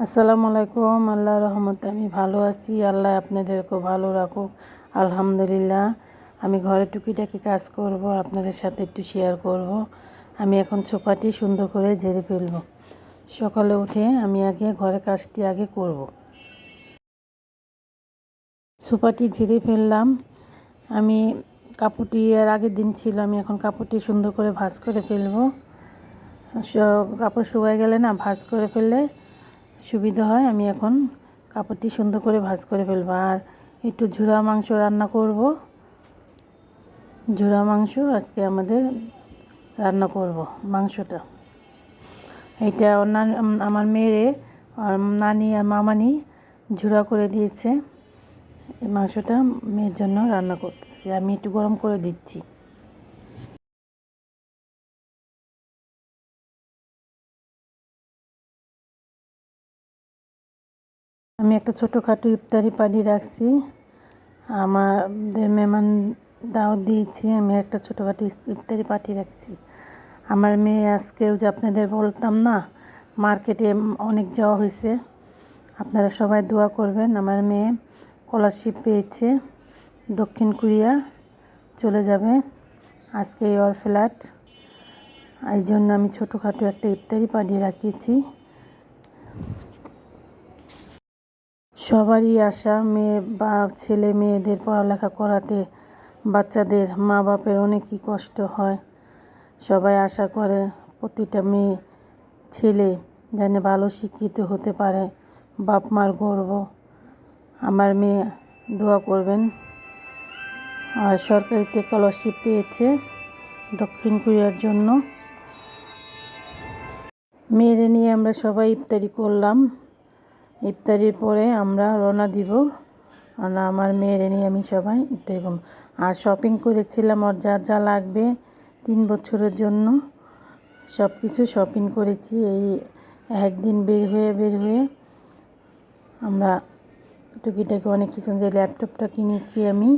আসসালামু আলাইকুম। আল্লাহর রহমতে আমি ভালো আছি। আল্লাহ আপনাদেরকেও ভালো রাখুক। আলহামদুলিল্লাহ। আমি ঘরে টুকিটাকি কাজ করব, আপনাদের সাথে একটু শেয়ার করব। আমি এখন ছোপাটি সুন্দর করে ঝেড়ে ফেলব। সকালে উঠে আমি আগে ঘরে কাজটি আগে করব। ছোপাটি ঝেড়ে ফেললাম। আমি কাপড়টি এর আগের দিন ছিল, আমি এখন কাপড়টি সুন্দর করে ভাঁজ করে ফেলব। কাপড় শুকায় গেলে না ভাঁজ করে ফেললে সুবিধা হয়। আমি এখন কাপড়টি সুন্দর করে ভাঁজ করে ফেলবো। আর একটু ঝুরা মাংস রান্না করব। ঝুরা মাংস আজকে আমাদের রান্না করব মাংসটা। এটা আমার মেয়েরে আর নানি আর মামানি ঝুরা করে দিয়েছে। এই মাংসটা মেয়ের জন্য রান্না করতেছি, আমি একটু গরম করে দিচ্ছি। আমি একটা ছোটোখাটো ইফতারি পার্টি রাখছি, আমাদের মেহমান দাওয়াত দিয়েছি। আমি একটা ছোটোখাটো ইফতারি পার্টি রাখছি। আমার মেয়ে আজকেও যে আপনাদের বলতাম না, মার্কেটে অনেক যাওয়া হয়েছে। আপনারা সবাই দোয়া করবেন। আমার মেয়ে স্কলারশিপ পেয়েছে, দক্ষিণ কোরিয়া চলে যাবে আজকে ওর ফ্ল্যাট। এই জন্য আমি ছোটোখাটো একটা ইফতারি পার্টি রাখিয়েছি। সবারই আশা মেয়ে বা ছেলে মেয়েদের পড়ালেখা করাতে বাচ্চাদের মা বাপের অনেকই কষ্ট হয়। সবাই আশা করে প্রতিটা মেয়ে ছেলে যেন ভালো শিক্ষিত হতে পারে, বাপ মার গর্ব। আমার মেয়ে দোয়া করবেন। আর সরকারিতে স্কলারশিপ পেয়েছে দক্ষিণ কোরিয়ার জন্য। মেয়েরে নিয়ে আমরা সবাই ইফতারি করলাম। ইফতারির পরে আমরা রওনা দিব। আর আমার মেয়েরে নিয়ে আমি সবাই ইফতারি করব। আর শপিং করেছিলাম ওর যা যা লাগবে 3 বছরের জন্য, সব কিছু শপিং করেছি। এই একদিন বের হয়ে আমরা টুকিটাকি অনেক কিছু, যে ল্যাপটপটা কিনেছি আমি,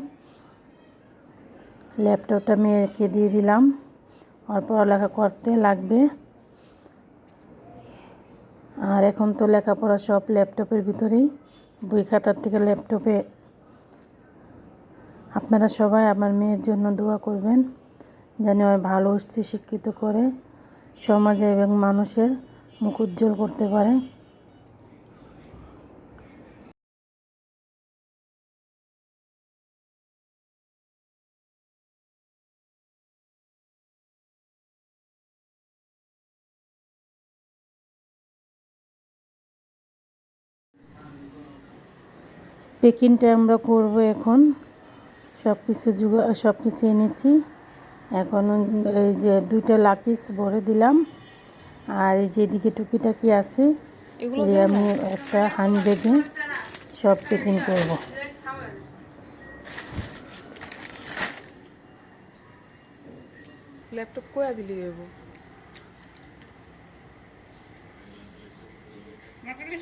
ল্যাপটপটা মেয়েকে দিয়ে দিলাম। আর পড়ালেখা করতে লাগবে। আর এখন তো লেখাপড়া সব ল্যাপটপের ভিতরেই, বই খাতার থেকে ল্যাপটপে। আপনারা সবাই আমার মেয়ের জন্য দোয়া করবেন, যেন ভালো উচ্চ শিক্ষিত করে সমাজে এবং মানুষের মুখ উজ্জ্বল করতে পারে। পেকিংটা আমরা করব এখন। সব কিছু এনেছি। এখন এই যে 2টা লাকিস ভরে দিলাম। আর এই যে এদিকে টুকিটাকি আছে, এই আমি একটা হ্যান্ড ব্যাগে সব পেকিং করব। ল্যাপটপ কয়া দিলি যাব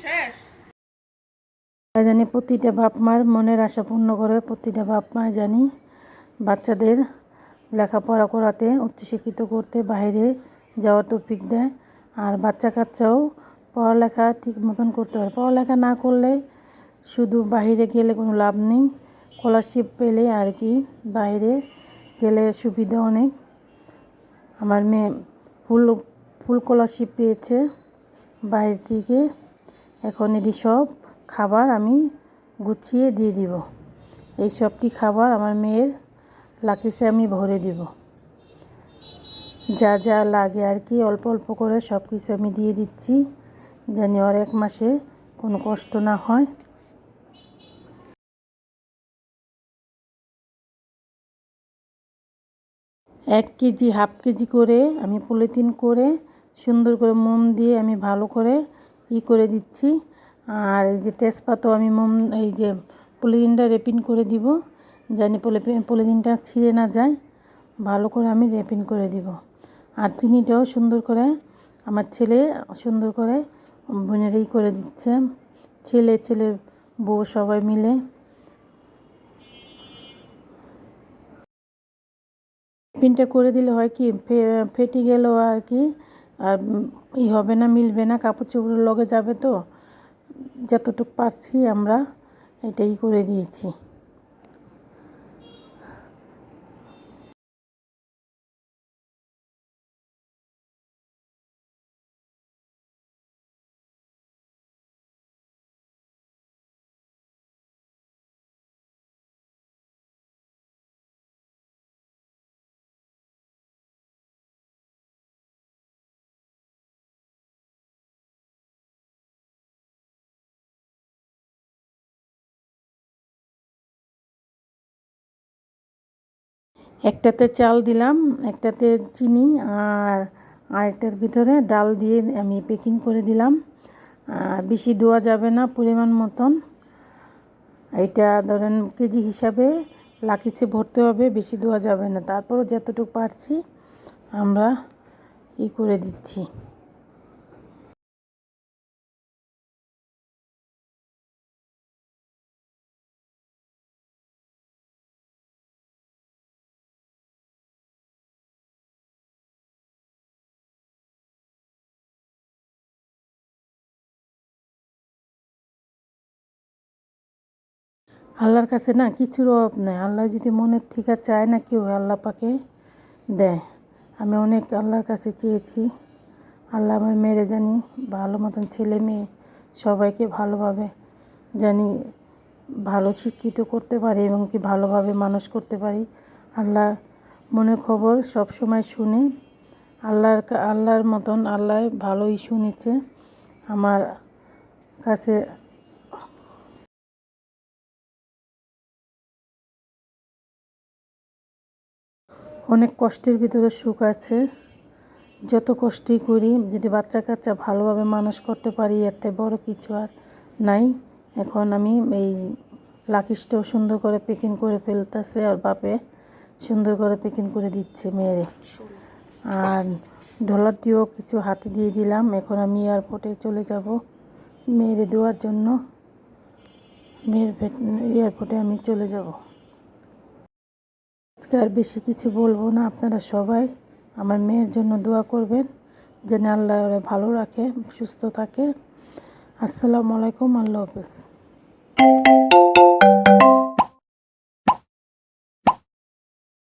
শেষ। জানি প্রতিটা বাপ মার মনের আশা পূর্ণ করে, প্রতিটা বাপ মা জানি বাচ্চাদের লেখাপড়া করাতে, উচ্চশিক্ষিত করতে বাইরে যাওয়ার তৌফিক দেয়। আর বাচ্চা কাচ্চাও পড়ালেখা ঠিক মতন করতে হয়। পড়ালেখা না করলে শুধু বাইরে গেলে কোনো লাভ নেই। স্কলারশিপ পেলে আর কি বাইরে গেলে সুবিধা অনেক। আমার মেয়ে ফুল স্কলারশিপ পেয়েছে বাইরে থেকে। এখন এটি সব খাবার আমি গুছিয়ে দিয়ে দিব। এই সবটি খাবার আমার মেয়ের লাকিসে আমি ভরে দিব। যা যা লাগে আর কি অল্প অল্প করে সব কিছু আমি দিয়ে দিচ্ছি, যেন আর 1 মাসে কোনো কষ্ট না হয়। এক কেজি, হাফ কেজি করে আমি পলিথিন করে সুন্দর করে মোম দিয়ে আমি ভালো করে করে দিচ্ছি। আর এই যে তেজপাতাও আমি মোম, এই যে পলিথিনটা র্যাপিং করে দিব, যেন পলিথিনটা ছিঁড়ে না যায়। ভালো করে আমি র্যাপিং করে দিব। আর চিনিটাও সুন্দর করে আমার ছেলে সুন্দর করে বোনের করে দিচ্ছে, ছেলের বউ সবাই মিলে। র্যাপিংটা করে দিলে হয় কি, ফেটে গেলেও আর কি আর হবে না, মিলবে না, কাপড় চোপড়ের লগে যাবে তো। যতটুকু পারছি আমরা এটাই করে দিয়েছি। একটাতে চাল দিলাম, একটাতে চিনি, আর আরেকটার ভিতরে ডাল দিয়ে আমি প্যাকিং করে দিলাম। বেশি দেওয়া যাবে না, পরিমাণ মতন। এটা ধরেন কেজি হিসাবে লাকিসে ভরতে হবে, বেশি দেওয়া যাবে না। তারপরও যতটুকু পারছি আমরা করে দিচ্ছি। আল্লাহর কাছে না কিছুর অভাব নেই। আল্লাহ যদি মনের থেকে চায় না কেউ, আল্লাহ পাকে দেয়। আমি অনেক আল্লাহর কাছে চেয়েছি, আল্লাহ আমার মেয়েরে জানি ভালো মতন ছেলে মেয়ে সবাইকে ভালোভাবে জানি ভালো শিক্ষিত করতে পারি এবং কি ভালোভাবে মানুষ করতে পারি। আল্লাহ মনের খবর সব সময় শুনে। আল্লাহর মতন আল্লাহ ভালোই শুনেছে আমার কাছে। অনেক কষ্টের ভিতরে সুখ আছে। যত কষ্টই করি, যদি বাচ্চা কাচ্চা ভালোভাবে মানুষ করতে পারি, এতে বড় কিছু আর নাই। এখন আমি এই লাকিসটাও সুন্দর করে প্যাকিং করে ফেলতেছে, আর বাপে সুন্দর করে প্যাকিং করে দিচ্ছে মেয়েরে। আর ডলারটিও কিছু হাতে দিয়ে দিলাম। এখন আমি এয়ারপোর্টে চলে যাব মেয়েরে দেওয়ার জন্য। এয়ারপোর্টে আমি চলে যাব। আজকে আর বেশি কিছু বলবো না। আপনারা সবাই আমার মেয়ের জন্য দোয়া করবেন যেন আল্লাহ ওরে ভালো রাখে, সুস্থ থাকে। আসসালামু আলাইকুম, আল্লাহ হাফেজ।